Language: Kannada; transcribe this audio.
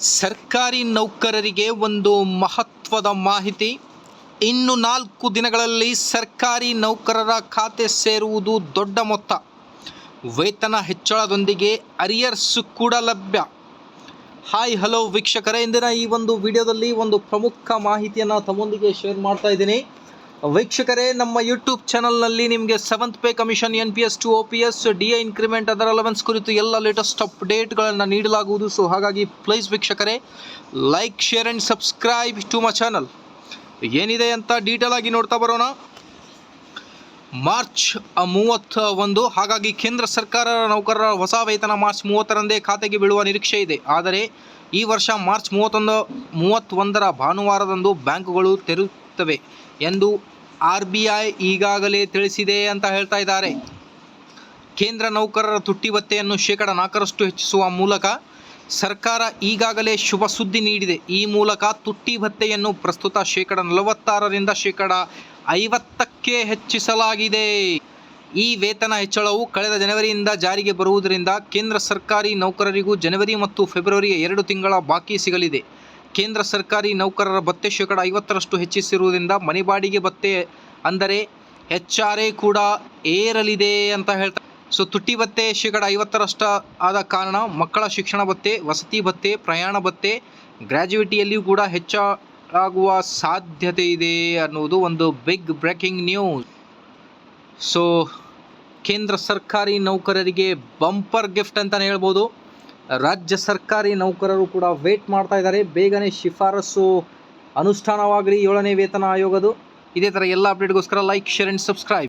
ಸರ್ಕಾರಿ ನೌಕರರಿಗೆ ಒಂದು ಮಹತ್ವದ ಮಾಹಿತಿ. ಇನ್ನು 4 ದಿನಗಳಲ್ಲಿ ಸರ್ಕಾರಿ ನೌಕರರ ಖಾತೆ ಸೇರುವುದು ದೊಡ್ಡ ಮೊತ್ತ. ವೇತನ ಹೆಚ್ಚಳದೊಂದಿಗೆ ಅರಿಯರ್ಸ್ ಕೂಡ ಲಭ್ಯ. ಹಾಯ್ ಹಲೋ ವೀಕ್ಷಕರೇ, ಇಂದಿನ ಈ ಒಂದು ವಿಡಿಯೋದಲ್ಲಿ ಒಂದು ಪ್ರಮುಖ ಮಾಹಿತಿಯನ್ನು ತಮ್ಮೊಂದಿಗೆ ಶೇರ್ ಮಾಡ್ತಾ ಇದ್ದೀನಿ. ವೀಕ್ಷಕರೇ, ನಮ್ಮ ಯೂಟ್ಯೂಬ್ ಚಾನಲ್ನಲ್ಲಿ ನಿಮಗೆ 7th pay commission, NPS to OPS, DA increment, ಅದರ ಅಲವೆನ್ಸ್ ಕುರಿತು ಎಲ್ಲ ಲೇಟೆಸ್ಟ್ ಅಪ್ಡೇಟ್ಗಳನ್ನು ನೀಡಲಾಗುವುದು. ಸೊ ಹಾಗಾಗಿ ಪ್ಲೀಸ್ ವೀಕ್ಷಕರೇ, like, share and subscribe to my channel. ಏನಿದೆ ಅಂತ ಡೀಟೇಲ್ ಆಗಿ ನೋಡ್ತಾ ಬರೋಣ. ಮಾರ್ಚ್ 31, ಹಾಗಾಗಿ ಕೇಂದ್ರ ಸರ್ಕಾರ ನೌಕರರ ಹೊಸ ವೇತನ ಮಾರ್ಚ್ 30ರಂದೇ ಖಾತೆಗೆ ಬೀಳುವ ನಿರೀಕ್ಷೆ ಇದೆ. ಆದರೆ ಈ ವರ್ಷ ಮಾರ್ಚ್ 31ರ ಭಾನುವಾರದಂದು ಬ್ಯಾಂಕುಗಳು ತೆರೆಯುತ್ತವೆ ಎಂದು RBI ಈಗಾಗಲೇ ತಿಳಿಸಿದೆ ಅಂತ ಹೇಳ್ತಾ ಇದ್ದಾರೆ. ಕೇಂದ್ರ ನೌಕರರ ತುಟ್ಟಿ ಭತ್ಯೆಯನ್ನು %4 ಹೆಚ್ಚಿಸುವ ಮೂಲಕ ಸರ್ಕಾರ ಈಗಾಗಲೇ ಶುಭ ಸುದ್ದಿ ನೀಡಿದೆ. ಈ ಮೂಲಕ ತುಟ್ಟಿ ಭತ್ಯೆಯನ್ನು ಪ್ರಸ್ತುತ %46ರಿಂದ %50ಕ್ಕೆ ಹೆಚ್ಚಿಸಲಾಗಿದೆ. ಈ ವೇತನ ಹೆಚ್ಚಳವು ಕಳೆದ ಜನವರಿಯಿಂದ ಜಾರಿಗೆ ಬರುವುದರಿಂದ ಕೇಂದ್ರ ಸರ್ಕಾರಿ ನೌಕರರಿಗೂ ಜನವರಿ ಮತ್ತು ಫೆಬ್ರವರಿಯ 2 ತಿಂಗಳ ಬಾಕಿ ಸಿಗಲಿದೆ. ಕೇಂದ್ರ ಸರ್ಕಾರಿ ನೌಕರರ ಭತ್ಯೆ %50ರಷ್ಟು ಹೆಚ್ಚಿಸಿರುವುದರಿಂದ ಮನೆ ಬಾಡಿಗೆ ಭತ್ಯೆ ಅಂದರೆ HRA ಕೂಡ ಏರಲಿದೆ ಅಂತ ಹೇಳ್ತಾರೆ. ಸೊ ತುಟ್ಟಿ ಭತ್ಯೆ %50ರಷ್ಟು ಆದ ಕಾರಣ ಮಕ್ಕಳ ಶಿಕ್ಷಣ ಭತ್ಯೆ, ವಸತಿ ಭತ್ಯೆ, ಪ್ರಯಾಣ ಭತ್ಯೆ, ಗ್ರ್ಯಾಜುಯಿಟಿಯಲ್ಲಿಯೂ ಕೂಡ ಹೆಚ್ಚಾಗುವ ಸಾಧ್ಯತೆ ಇದೆ ಅನ್ನುವುದು ಒಂದು ಬಿಗ್ ಬ್ರೇಕಿಂಗ್ ನ್ಯೂಸ್. ಸೊ ಕೇಂದ್ರ ಸರ್ಕಾರಿ ನೌಕರರಿಗೆ ಬಂಪರ್ ಗಿಫ್ಟ್ ಅಂತಲೇ ಹೇಳ್ಬೋದು. ರಾಜ್ಯ ಸರ್ಕಾರಿ ನೌಕರರು ಕೂಡ ವೇಟ್ ಮಾಡ್ತಾ ಇದ್ದಾರೆ. ಬೇಗನೆ ಶಿಫಾರಸು ಅನುಷ್ಠಾನವಾಗಲಿ 7ನೇ ವೇತನ ಆಯೋಗದು. ಇದೇ ಥರ ಎಲ್ಲ ಅಪ್ಡೇಟ್ಗೋಸ್ಕರ ಲೈಕ್, ಶೇರ್ ಆ್ಯಂಡ್ ಸಬ್ಸ್ಕ್ರೈಬ್.